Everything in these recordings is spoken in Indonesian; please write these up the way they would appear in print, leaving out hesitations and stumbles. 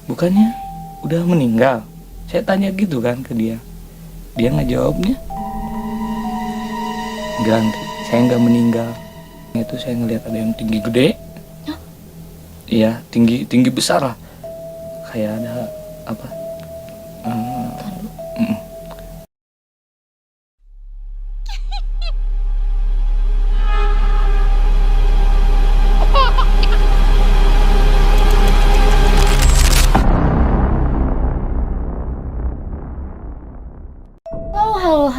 bukannya udah meninggal? Saya tanya gitu kan ke dia. Dia nggak jawabnya. Enggak, saya nggak meninggal. Itu saya ngelihat ada yang tinggi gede. Iya, tinggi besar lah. Kayak ada apa?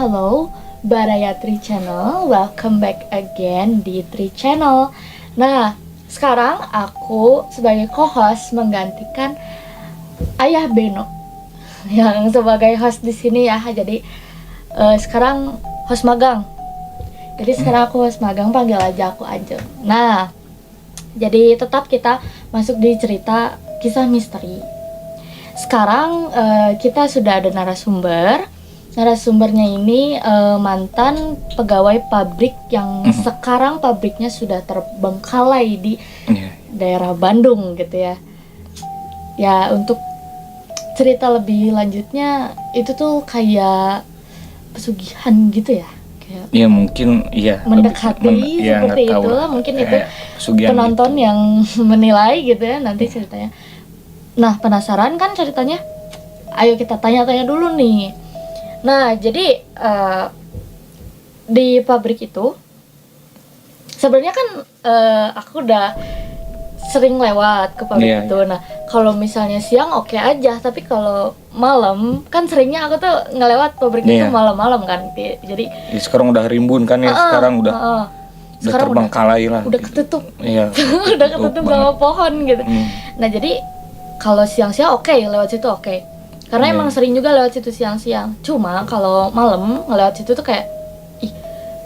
Halo, Baraya Tri Channel, welcome back again di Tri Channel. Nah, sekarang aku sebagai co-host menggantikan Ayah Beno yang sebagai host di sini ya. Jadi sekarang host magang. Jadi sekarang aku host magang, panggil aja aku Ajeng. Nah, jadi tetap kita masuk di cerita kisah misteri. Sekarang kita sudah ada narasumber. Narasumbernya ini mantan pegawai pabrik yang sekarang pabriknya sudah terbengkalai di daerah Bandung gitu ya. Ya, untuk cerita lebih lanjutnya itu tuh kayak pesugihan gitu ya. Kayak Ya mungkin iya mendekati seperti itu itu. Mungkin itu penonton gitu. yang menilai gitu ya nanti ceritanya. Nah, penasaran kan ceritanya? Ayo kita tanya-tanya dulu nih. Nah, jadi di pabrik itu sebenarnya kan aku udah sering lewat ke pabrik itu. Nah, kalau misalnya siang oke aja, tapi kalau malam kan seringnya aku tuh ngelewat pabrik itu malam-malam kan. Jadi sekarang udah rimbun kan ya, sekarang udah terbengkalai lah. Udah ketutup. Iya. Udah ketutup sama pohon gitu. Nah, jadi kalau siang-siang oke, lewat situ oke. Karena emang sering juga lewat situ siang-siang. Cuma kalau malam ngelewat situ tuh kayak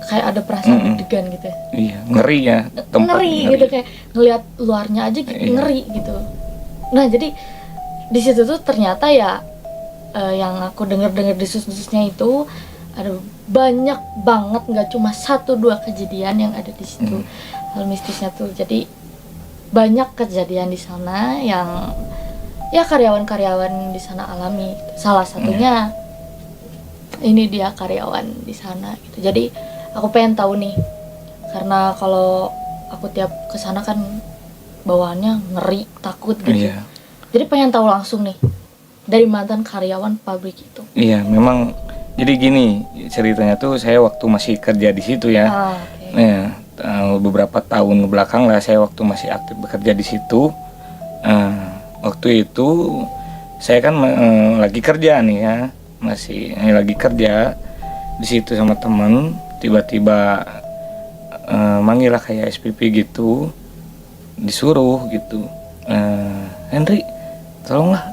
kayak ada perasaan deg-degan gitu. Iya, ngeri ya. Ngeri gitu, kayak ngelihat luarnya aja ngeri gitu. Nah, jadi di situ tuh ternyata ya yang aku dengar-dengar desas-desusnya itu ada banyak banget, nggak cuma 1-2 kejadian yang ada di situ. Hal mistisnya tuh. Jadi banyak kejadian di sana yang ya karyawan-karyawan di sana alami. Salah satunya ini dia karyawan di sana gitu. Jadi aku pengen tahu nih, karena kalau aku tiap kesana kan bawaannya ngeri, takut gitu. Jadi pengen tahu langsung nih dari mantan karyawan pabrik itu. Iya, memang jadi gini ceritanya tuh, saya waktu masih kerja di situ ya. Beberapa tahun ke belakang lah saya waktu masih aktif bekerja di situ. Waktu itu saya kan lagi kerja nih ya, masih lagi kerja di situ sama temen, tiba-tiba manggil lah kayak SPP gitu, disuruh gitu, Henry tolonglah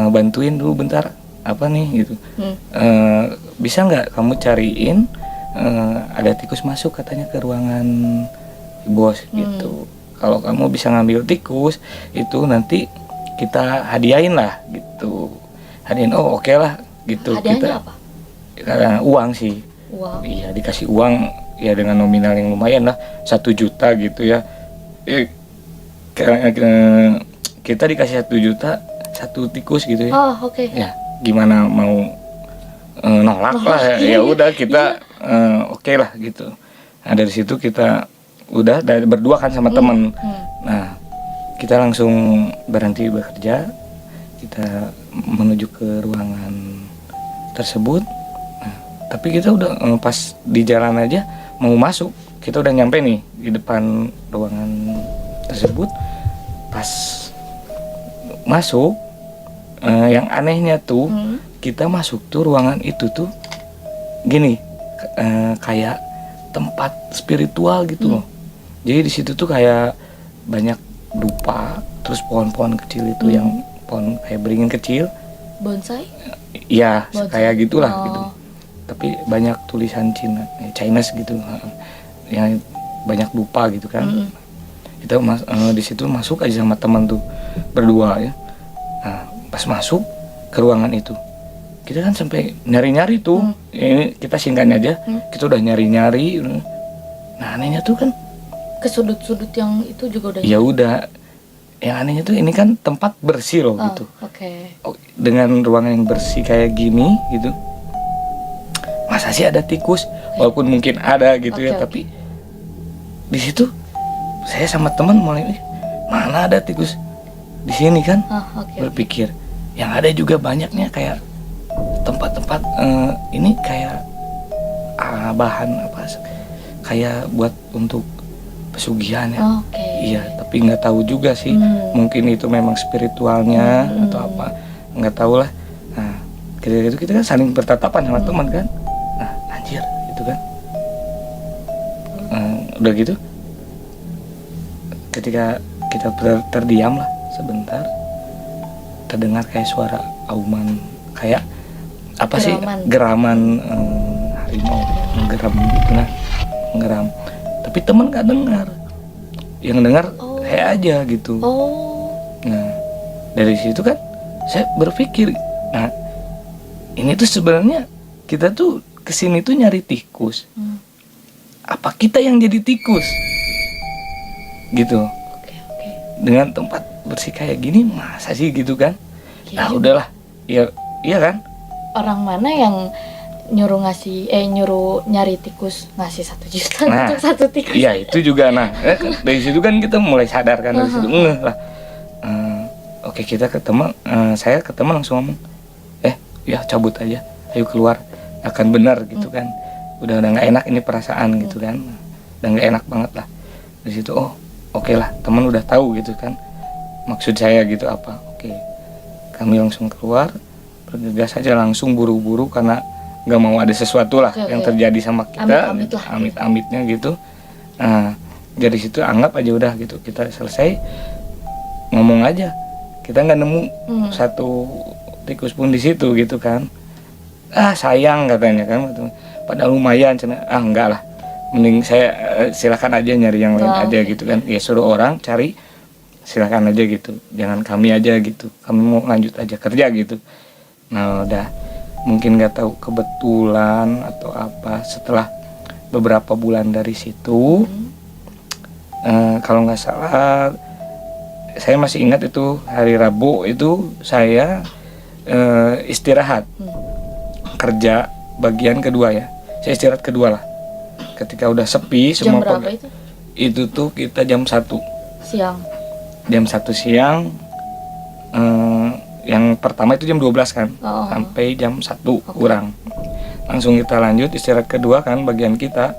bantuin dulu bentar apa nih gitu, bisa nggak kamu cariin ada tikus masuk katanya ke ruangan bos gitu. Kalau kamu bisa ngambil tikus itu nanti kita hadiahin lah gitu. Hadiahin, oh oke lah gitu. Hadiahnya kita apa? Karena uang sih. Uang. Iya, dikasih uang ya dengan nominal yang lumayan lah, 1 juta gitu ya. Kita dikasih 1 juta 1 tikus gitu ya. Oh, oke. Ya, gimana mau nolak lah. Ya udah kita oke lah gitu. Nah, dari situ kita udah berdua kan sama temen. Nah, kita langsung berhenti bekerja, kita menuju ke ruangan tersebut. Nah, tapi kita udah pas di jalan aja mau masuk, kita udah nyampe nih di depan ruangan tersebut. Pas masuk, yang anehnya tuh kita masuk tuh ruangan itu tuh gini, kayak tempat spiritual gitu loh. Jadi di situ tuh kayak banyak dupa, terus pohon-pohon kecil itu yang pohon kayak beringin kecil. Bonsai? Iya, kayak gitulah gitu. Tapi banyak tulisan Chinese gitu, yang banyak dupa gitu kan. Kita di situ masuk aja sama teman tuh berdua ya. Nah, pas masuk ke ruangan itu, kita kan sampai nyari-nyari tuh. Ini kita singkatnya aja, kita udah nyari-nyari. Nah, anehnya tuh kan ke sudut-sudut yang itu juga udah. Ya udah, yang anehnya tuh ini kan tempat bersih loh gitu. Oh, dengan ruangan yang bersih kayak gini gitu, masa sih ada tikus? Walaupun mungkin ada gitu ya, tapi di situ saya sama teman mulai mana ada tikus di sini kan. Berpikir yang ada juga banyaknya kayak tempat-tempat ini kayak bahan apa kayak buat untuk pesugihan ya. Iya, tapi nggak tahu juga sih. Mungkin itu memang spiritualnya atau apa, nggak tahu lah. Nah, ketika itu kita kan saling bertatapan sama teman kan. Nah, anjir gitu kan. Udah gitu, ketika kita terdiam lah sebentar, terdengar kayak suara auman, kayak apa sih, geraman harimau menggeram gitu nah, menggeram. Tapi teman nggak dengar, yang dengar saya aja gitu. Nah, dari situ kan saya berpikir, nah ini tuh sebenarnya kita tuh kesini tuh nyari tikus. Apa kita yang jadi tikus? Gitu. Dengan tempat bersih kayak gini, masa sih gitu kan? Nah udahlah, iya kan? Orang mana yang nyuruh nyari tikus ngasih 1 juta untuk 1 tikus? Iya itu juga. Nah dari situ kan kita mulai sadar kan, dari situ ngeh lah. Oke, kita ketemu, saya ketemu langsung ngomong, ya cabut aja, ayo keluar, akan benar gitu kan. Udah nggak enak ini perasaan gitu kan, udah nggak enak banget lah. Dari situ oke lah, teman udah tahu gitu kan maksud saya gitu apa. Oke, kami langsung keluar, bergegas aja langsung buru-buru karena nggak mau ada sesuatu lah yang terjadi sama kita, amit-amitnya gitu. Nah dari situ anggap aja udah gitu, kita selesai ngomong aja, kita nggak nemu satu tikus pun di situ gitu kan. Sayang katanya kan, padahal lumayan cina. Enggak lah, mending saya silakan aja nyari yang lain aja gitu kan. Ya suruh orang cari, silakan aja gitu, jangan kami aja gitu, kami mau lanjut aja kerja gitu. Nah udah, mungkin nggak tahu kebetulan atau apa, setelah beberapa bulan dari situ, kalau nggak salah saya masih ingat itu hari Rabu itu saya istirahat kerja bagian kedua ya, saya istirahat kedua lah. Ketika udah sepi semua jam berapa itu tuh kita jam 1 siang. Jam 1 siang. Yang pertama itu jam 12 kan, sampai jam 1 kurang. Langsung kita lanjut istirahat kedua kan, bagian kita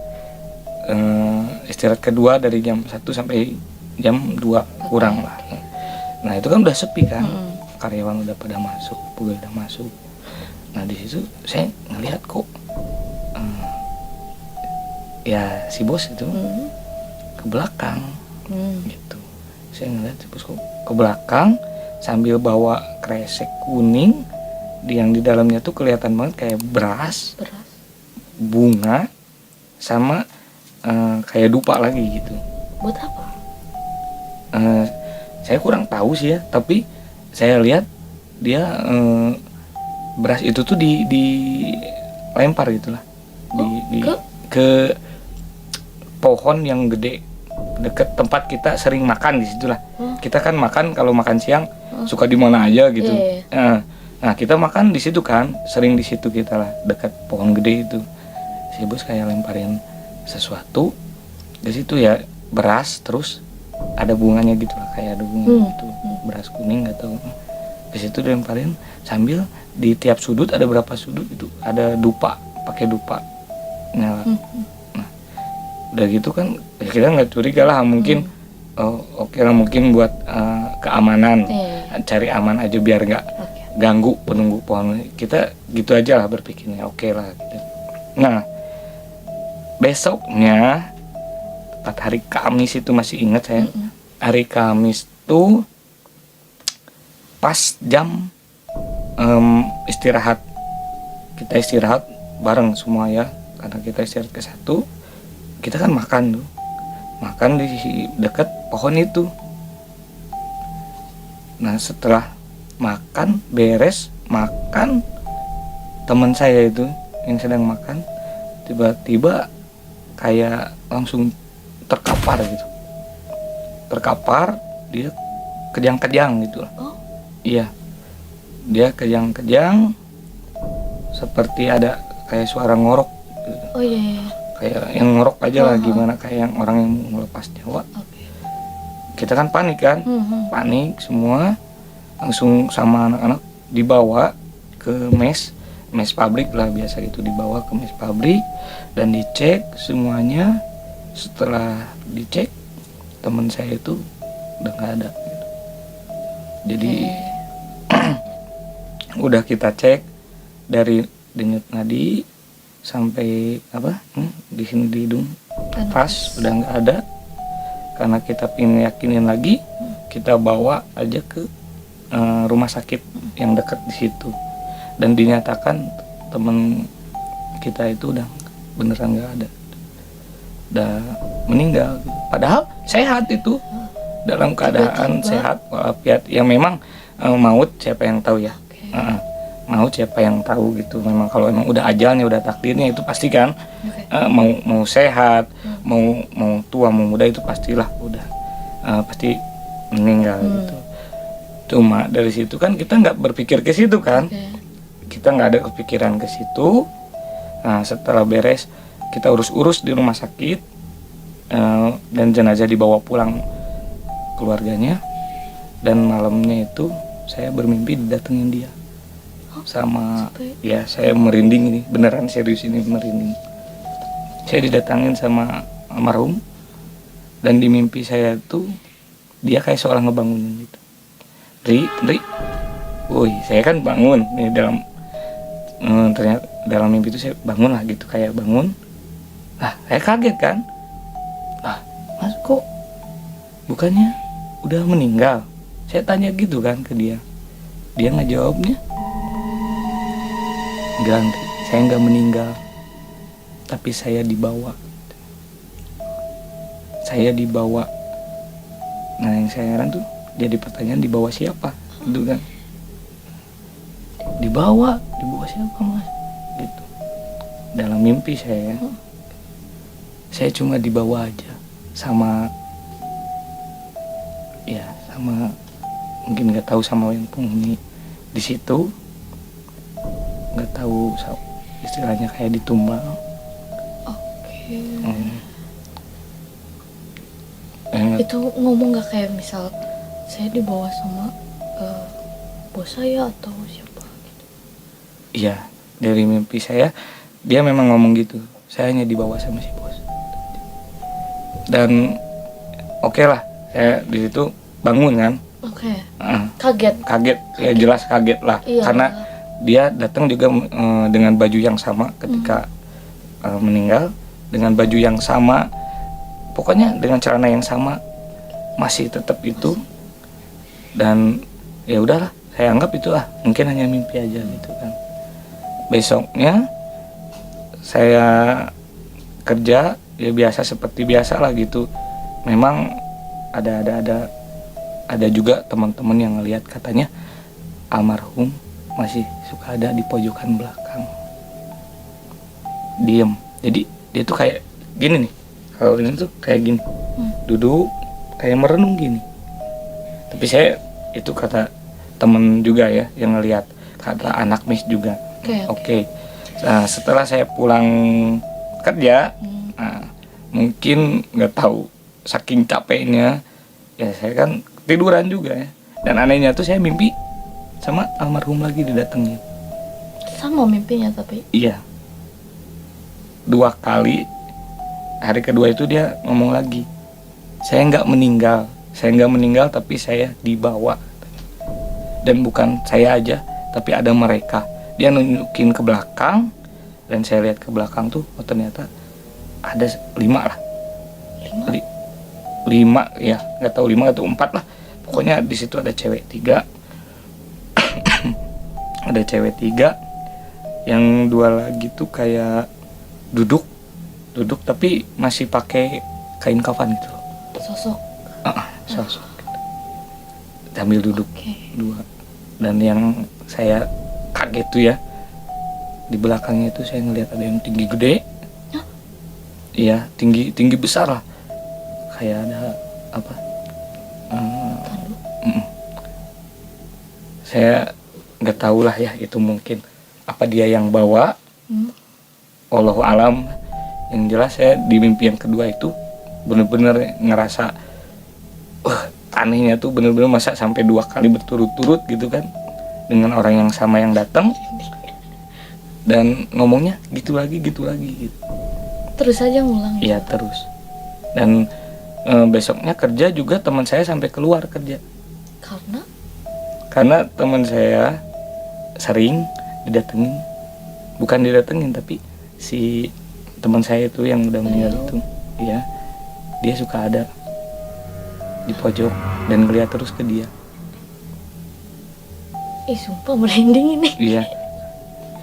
istirahat kedua dari jam 1 sampai jam 2 kurang lah. Nah itu kan udah sepi kan, karyawan udah pada masuk, pegawai udah masuk. Nah di situ saya ngelihat kok ya si bos itu ke belakang gitu. Saya ngelihat si bos kok ke belakang sambil bawa kresek kuning, yang di dalamnya tuh kelihatan banget kayak beras, bunga, sama kayak dupa lagi gitu. Buat apa? Saya kurang tahu sih ya, tapi saya lihat dia beras itu tuh dilempar gitulah ke pohon yang gede deket tempat kita sering makan di situlah. Kita kan makan kalau makan siang suka di mana aja gitu. Nah kita makan di situ kan, sering di situ kita lah, dekat pohon gede itu. Si bos kayak lemparin sesuatu di situ ya, beras, terus ada bunganya gitu lah, kayak ada bunga gitu, beras kuning nggak tahu. Di situ dilemparin sambil di tiap sudut, ada berapa sudut itu ada dupa, pakai dupa nyala. Nah udah gitu kan kita nggak curiga lah, mungkin oke lah, mungkin buat keamanan, cari aman aja biar nggak ganggu penunggu pohon. Kita gitu aja lah berpikirnya, oke lah gitu. Nah besoknya tepat hari Kamis itu, masih ingat saya, hari Kamis tuh pas jam istirahat, kita istirahat bareng semua ya, karena kita istirahat ke 1, kita kan makan tuh, makan di dekat pohon itu. Nah setelah makan, beres makan, teman saya itu yang sedang makan tiba-tiba kayak langsung terkapar gitu, terkapar, dia kejang-kejang gitu lah. Oh. Iya, dia kejang-kejang seperti ada kayak suara ngorok gitu. Oh iya. Kayak yang ngorok aja lah, Uh-huh. gimana kayak yang orang yang mau melepas nyawa. Oke. Kita kan panik kan, panik semua, langsung sama anak-anak dibawa ke mes pabrik lah, biasa gitu, dibawa ke mes pabrik dan dicek semuanya. Setelah dicek, teman saya itu udah nggak ada gitu. Jadi udah kita cek dari denyut nadi sampai di sini di hidung pas udah nggak ada. Karena kita pengen yakinin lagi, kita bawa aja ke rumah sakit yang dekat di situ, dan dinyatakan temen kita itu udah beneran nggak ada, udah meninggal. Padahal sehat itu, dalam keadaan Tiba-tiba. sehat walafiat. Ya memang maut siapa yang tahu ya. Maut siapa yang tahu gitu. Memang kalau emang udah ajalnya, udah takdirnya, itu pasti kan. Mau sehat, mau tua, mau muda, itu pastilah udah pasti meninggal gitu. Cuma dari situ kan kita nggak berpikir ke situ kan. Kita nggak ada kepikiran ke situ. Nah, setelah beres kita urus di rumah sakit, dan jenazah dibawa pulang keluarganya. Dan malamnya itu saya bermimpi didatengin dia sama, ya saya merinding ini, beneran serius ini, merinding. Saya didatangin sama almarhum, dan di mimpi saya tuh dia kayak seorang ngebangunin gitu. Ri, woi, saya kan bangun nih ternyata dalam mimpi itu saya bangun lah gitu, kayak bangun. Saya kaget kan, mas kok bukannya udah meninggal? Saya tanya gitu kan ke dia nggak jawabnya. Enggak, saya nggak meninggal, tapi saya dibawa. Nah, yang saya heran tuh jadi pertanyaan, dibawa siapa gitu kan. Dibawa siapa mas gitu. Dalam mimpi saya cuma dibawa aja sama mungkin nggak tahu sama yang penghuni di situ, nggak tahu istilahnya kayak ditumbal. Itu ngomong nggak kayak misal saya dibawa sama bos saya atau siapa gitu? Iya, dari mimpi saya dia memang ngomong gitu, saya hanya dibawa sama si bos. Dan oke lah, saya di situ bangun kan. Kaget ya, jelas kaget lah. Iya. Karena dia datang juga dengan baju yang sama ketika meninggal, dengan baju yang sama, pokoknya dengan celana yang sama, masih tetap itu. Dan ya udahlah, saya anggap itu mungkin hanya mimpi aja gitu kan. Besoknya saya kerja ya biasa, seperti biasa lah gitu. Memang ada juga teman-teman yang ngelihat, katanya almarhum masih suka ada di pojokan belakang, diem. Jadi dia tuh kayak gini nih, kalau ini tuh kayak gini, duduk kayak merenung gini. Tapi saya, itu kata temen juga ya yang ngelihat, kata anak mis juga. Oke. Nah, setelah saya pulang kerja, mungkin nggak tahu saking capeknya ya, saya kan tiduran juga ya. Dan anehnya tuh saya mimpi sama almarhum lagi didatengin. Sama mimpinya tapi? Iya. 2 kali. Hari kedua itu dia ngomong lagi, saya nggak meninggal, tapi saya dibawa. Dan bukan saya aja, tapi ada mereka. Dia nunjukin ke belakang, dan saya lihat ke belakang tuh, ternyata ada 5 lah. 5 ya, nggak tahu 5 atau 4 lah. Pokoknya di situ ada cewek 3. Ada cewek 3. Yang 2 lagi tuh kayak duduk tapi masih pakai kain kafan gitu loh. Sosok gitu. Sambil duduk. 2. Dan yang saya kaget tuh ya, di belakangnya itu saya ngelihat ada yang tinggi gede. Iya, tinggi besar lah. Kayak ada apa? saya nggak tahu lah ya, itu mungkin apa dia yang bawa, wallahu alam. Yang jelas saya di mimpi yang kedua itu bener-bener ngerasa anehnya tuh, bener-bener masa sampai 2 kali berturut-turut gitu kan, dengan orang yang sama yang datang dan ngomongnya gitu lagi gitu. Terus aja ngulang ya? Iya terus. Dan besoknya kerja juga teman saya sampai keluar kerja karena teman saya sering didatengin tapi si teman saya itu yang udah meninggal itu, ya dia suka ada di pojok dan ngeliat terus ke dia. Sumpah merinding ini. Iya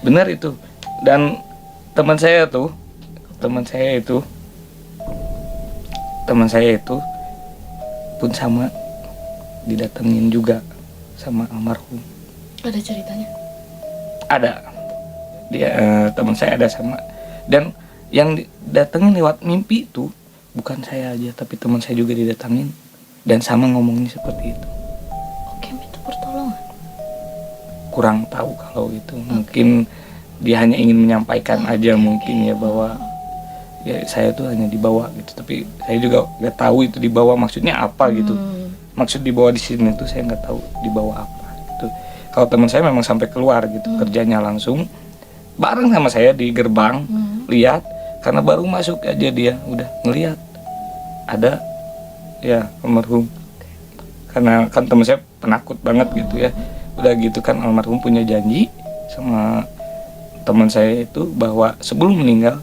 benar itu. Dan teman saya itu pun sama didatengin juga sama almarhum. Ada ceritanya? Ada. Dia teman saya ada sama, dan yang didatengin lewat mimpi itu bukan saya aja tapi teman saya juga didatengin dan sama ngomongnya seperti itu. Oke, minta pertolongan. Kurang tahu kalau itu. Mungkin dia hanya ingin menyampaikan aja mungkin ya, bahwa ya saya tuh hanya dibawa gitu, tapi saya juga nggak tahu itu dibawa maksudnya apa gitu. Maksud dibawa di sini tuh saya nggak tahu dibawa apa gitu. Kalau teman saya memang sampai keluar gitu, kerjanya langsung bareng sama saya di gerbang, lihat, karena baru masuk aja dia udah ngelihat ada ya almarhum. Karena kan teman saya penakut banget gitu ya, udah gitu kan almarhum punya janji sama teman saya itu bahwa sebelum meninggal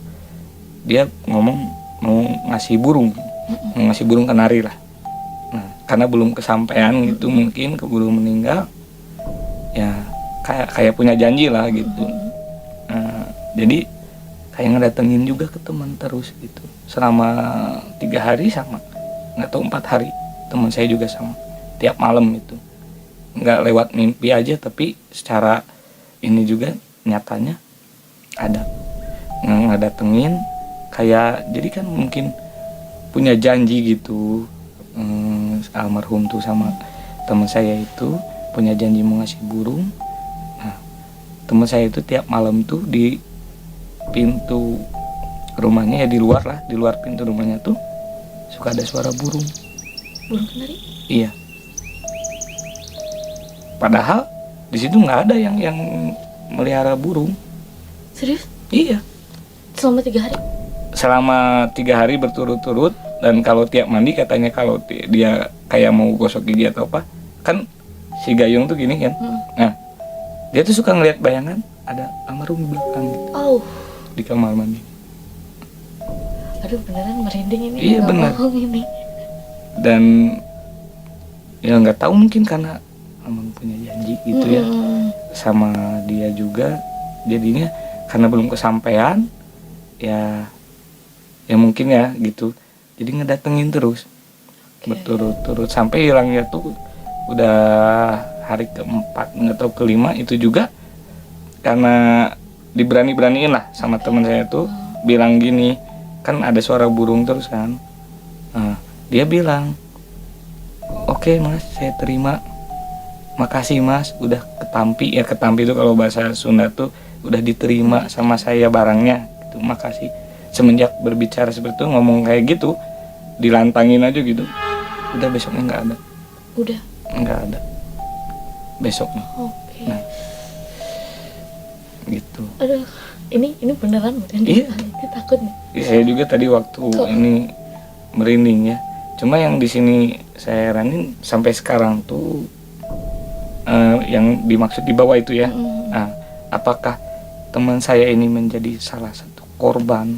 dia ngomong mau ngasih burung kanari lah. Nah, karena belum kesampaian gitu, mungkin keburu meninggal ya, kayak punya janji lah gitu. Nah, jadi kayak ngedatengin juga ke teman terus gitu selama 3 hari, sama nggak tahu 4 hari teman saya juga sama, tiap malam itu nggak lewat mimpi aja tapi secara ini juga nyatanya ada ngedatengin. Kayak jadi kan mungkin punya janji gitu, almarhum tuh sama teman saya itu punya janji mau ngasih burung. Nah, teman saya itu tiap malam tuh di pintu rumahnya, ya di luar pintu rumahnya tuh suka ada suara burung kanari. Iya, padahal di situ nggak ada yang melihara burung. Serius? Iya, Selama 3 hari? selama 3 hari berturut-turut. Dan kalau tiap mandi katanya kalau dia kayak mau gosok gigi atau apa, kan si Gayung tuh gini kan. Nah, dia tuh suka ngeliat bayangan ada almarhum di belakang gitu, di kamar mandi. Aduh, beneran merinding ini. Iya benar. Ini. Dan ya nggak tahu, mungkin karena almarhum punya janji gitu ya sama dia juga, jadinya karena belum kesampaian ya mungkin ya gitu, jadi ngedatengin terus berturut-turut sampai hilangnya tuh udah hari keempat nggak tahu kelima. Itu juga karena diberani-beraniin lah sama teman saya tuh, bilang gini, kan ada suara burung terus kan. Nah, dia bilang, oke mas, saya terima, makasih mas udah ketampi. Ya ketampi itu kalau bahasa Sunda tuh udah diterima sama saya barangnya gitu, makasih. Semenjak berbicara seperti itu, ngomong kayak gitu, dilantangin aja gitu, udah besoknya nggak ada. Udah nggak ada besoknya. Nah gitu. Aduh, ini beneran Iya. Takut nih. Saya juga tadi waktu ini merinding ya. Cuma yang di sini saya heranin sampai sekarang tuh yang dimaksud di bawah itu ya. Nah, apakah teman saya ini menjadi salah satu korban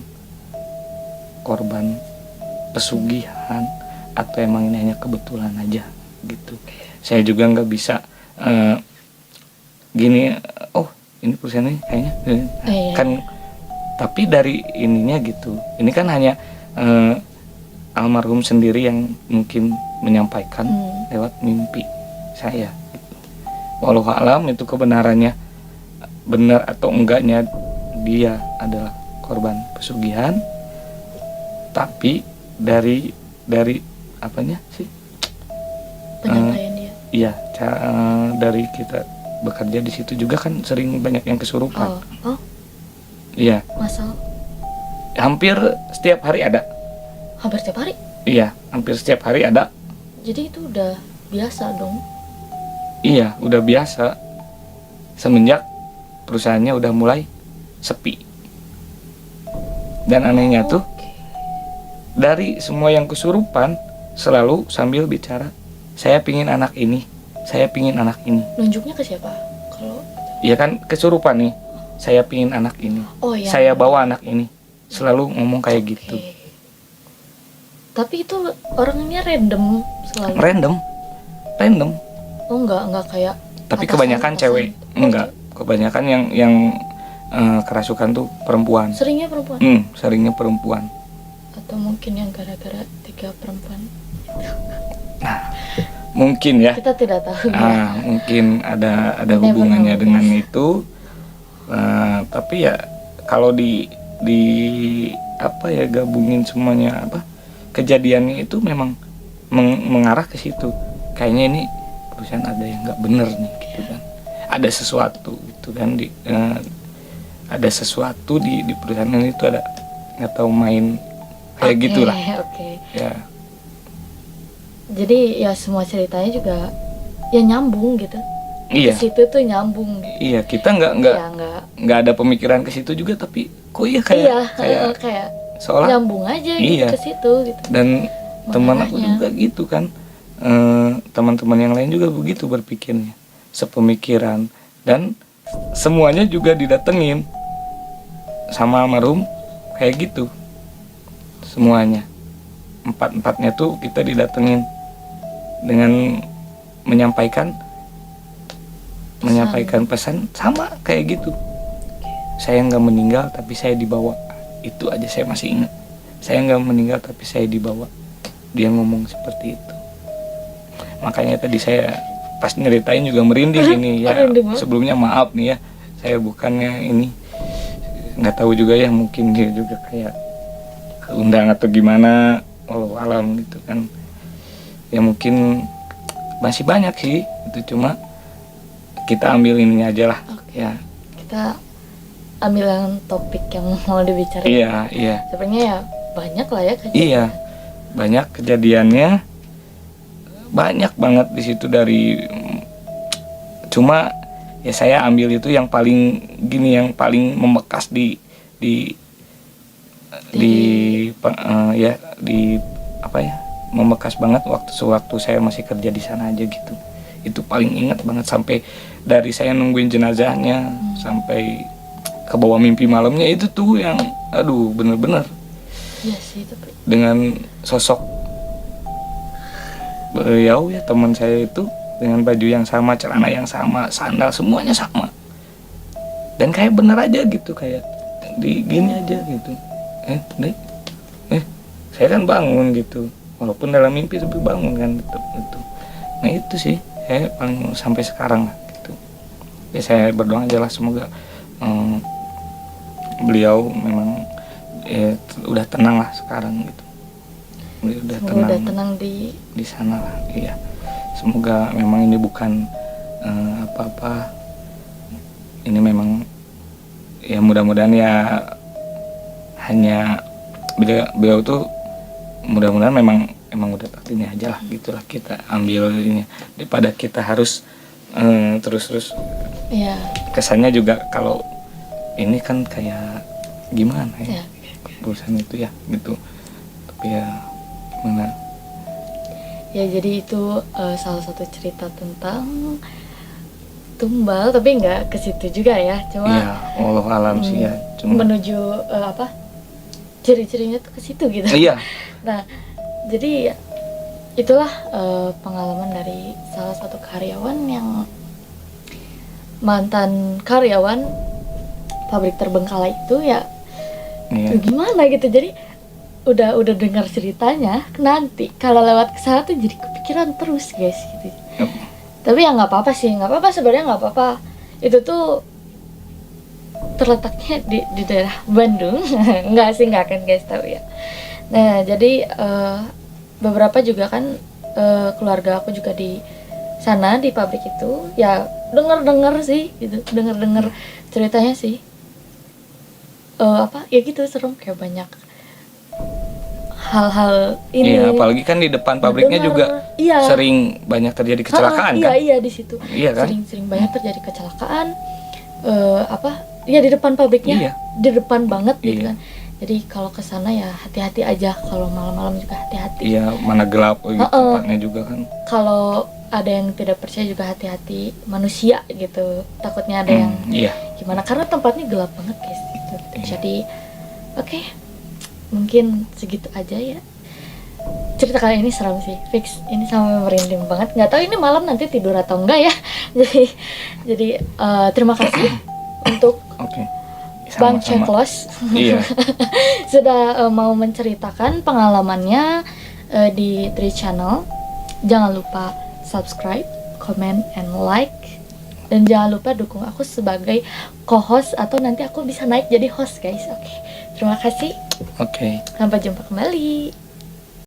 pesugihan atau emang ini hanya kebetulan aja gitu. Saya juga nggak bisa gini, oh ini perusahaannya kayaknya kan, tapi dari ininya gitu, ini kan hanya almarhum sendiri yang mungkin menyampaikan lewat mimpi saya gitu. Wallahu alam itu kebenarannya benar atau enggaknya dia adalah korban pesugihan, tapi dari apanya sih penyampaian dia. Iya, dari kita bekerja di situ juga kan sering banyak yang kesurupan. Oh, Iya, masal hampir setiap hari ada. hampir tiap hari. Iya, hampir setiap hari ada. Jadi itu udah biasa dong. Iya, udah biasa. Semenjak perusahaannya udah mulai sepi. Dan anehnya tuh, Oke. dari semua yang kesurupan selalu sambil bicara, saya pingin anak ini, saya pingin anak ini. Nunjuknya ke siapa? Kalau Iya kan kesurupan nih, saya pingin anak ini, oh ya. saya bawa anak ini, selalu ngomong kayak Oke. gitu. Tapi itu orangnya random selalu. Random. Oh enggak kayak Tapi atasan- kebanyakan atasan. cewek, Oh, enggak. Kebanyakan yang kerasukan tuh perempuan. Seringnya perempuan Seringnya perempuan. atau mungkin yang gara-gara 3 perempuan. Mungkin ya. Kita tidak tahu ya. Mungkin ada Never hubungannya know, dengan guys. itu. Tapi ya kalau di apa ya gabungin semuanya apa kejadiannya itu memang mengarah ke situ. Kayaknya ini perusahaan ada yang nggak bener nih gitu kan. Ada sesuatu gitu kan ada sesuatu di perusahaan ini itu ada nggak tahu main kayak Oke, gitulah Oke. ya. Jadi ya semua ceritanya juga ya nyambung gitu. Iya. Ke situ tuh nyambung. Iya, kita nggak Iya, nggak ada pemikiran ke situ juga, tapi kok iya kayak seolah nyambung aja gitu Iya. ke situ gitu. dan teman aku Mengarahnya. juga gitu kan. Teman-teman yang lain juga begitu berpikirnya, sepemikiran, dan semuanya juga didatengin sama almarhum kayak gitu. Semuanya empat-empatnya tuh kita didatengin dengan menyampaikan pesan sama kayak gitu. Saya nggak meninggal tapi saya dibawa. Itu aja saya masih ingat. Saya nggak meninggal tapi saya dibawa. Dia ngomong seperti itu. Makanya tadi saya pas nyeritain juga merinding ini ya. Merinding, Mas. Sebelumnya maaf nih ya, saya bukannya ini nggak tahu juga ya, mungkin dia juga kayak keundang atau gimana, walau alam gitu kan. Ya mungkin masih banyak sih, itu cuma kita ambil ini aja lah. Oke. Ya, Kita ambil yang topik yang mau dibicarain. iya, Sebenarnya ya banyak lah ya kejadian. iya, banyak kejadiannya, banyak banget di situ dari. Cuma ya saya ambil itu yang paling gini, yang paling membekas di ya di apa ya, membekas banget waktu saya masih kerja di sana aja gitu. Itu paling ingat banget, sampai dari saya nungguin jenazahnya sampai ke bawah mimpi malamnya itu tuh yang aduh bener-bener Iya sih tapi dengan sosok beliau ya, teman saya itu dengan baju yang sama, celana yang sama, sandal semuanya sama, dan kayak bener aja gitu, kayak di gini aja gitu. Dek, saya kan bangun gitu, walaupun dalam mimpi tapi bangun kan tetap itu. Nah itu sih saya paling sampai sekarang lah gitu. Ya saya berdoa aja lah semoga beliau memang udah tenang lah sekarang gitu. Beliau udah semoga tenang udah tenang di sana lah. Iya, semoga memang ini bukan apa-apa. Ini memang ya mudah-mudahan ya hanya beliau tuh mudah-mudahan emang udah takdirnya aja lah gitulah, kita ambil ini daripada kita harus terus ya. kesannya juga kalau ini kan kayak gimana ya, Ya. perusahaan itu ya gitu. Tapi ya gimana Ya jadi itu salah satu cerita tentang tumbal, tapi nggak ke situ juga ya, cuma ya Allah alam sih ya, cuma menuju ciri-cirinya tuh ke situ gitu. iya. Nah jadi itulah pengalaman dari salah satu karyawan yang mantan karyawan pabrik terbengkalai itu ya. Iya. Gimana gitu, jadi udah dengar ceritanya, nanti kalau lewat ke sana tuh jadi kepikiran terus guys gitu. Yep. Tapi ya nggak apa-apa sih, nggak apa-apa sebenarnya, nggak apa-apa. Itu tuh terletaknya di daerah Bandung. Nggak sih, nggak akan guys tahu ya. Nah jadi beberapa juga kan keluarga aku juga di sana di pabrik itu, ya denger sih gitu, denger ceritanya sih. Ya gitu, serem, kayak banyak hal-hal ini. Iya, apalagi kan di depan pabriknya juga iya. sering banyak terjadi kecelakaan kan? Iya di situ. Iya kan? Sering banyak terjadi kecelakaan. Ya di depan pabriknya, Iya. di depan banget gitu Iya. kan. Jadi kalau ke sana ya hati-hati aja, kalau malam-malam juga hati-hati. Iya, mana gelap gitu tempatnya juga kan. Kalau ada yang tidak percaya juga hati-hati, manusia gitu. Takutnya ada yang Iya. gimana, karena tempatnya gelap banget guys gitu. Iya. Jadi oke, mungkin segitu aja ya. Cerita kali ini serem sih, fix ini sama merinding banget. Nggak tahu ini malam nanti tidur atau enggak ya. jadi terima kasih untuk Oke. Bang Sama-sama. Ceklos Iya. sudah mau menceritakan pengalamannya di Tri Channel. Jangan lupa subscribe, comment, and like. Dan jangan lupa dukung aku sebagai co-host, atau nanti aku bisa naik jadi host guys. Oke. Terima kasih. Oke. Sampai jumpa kembali.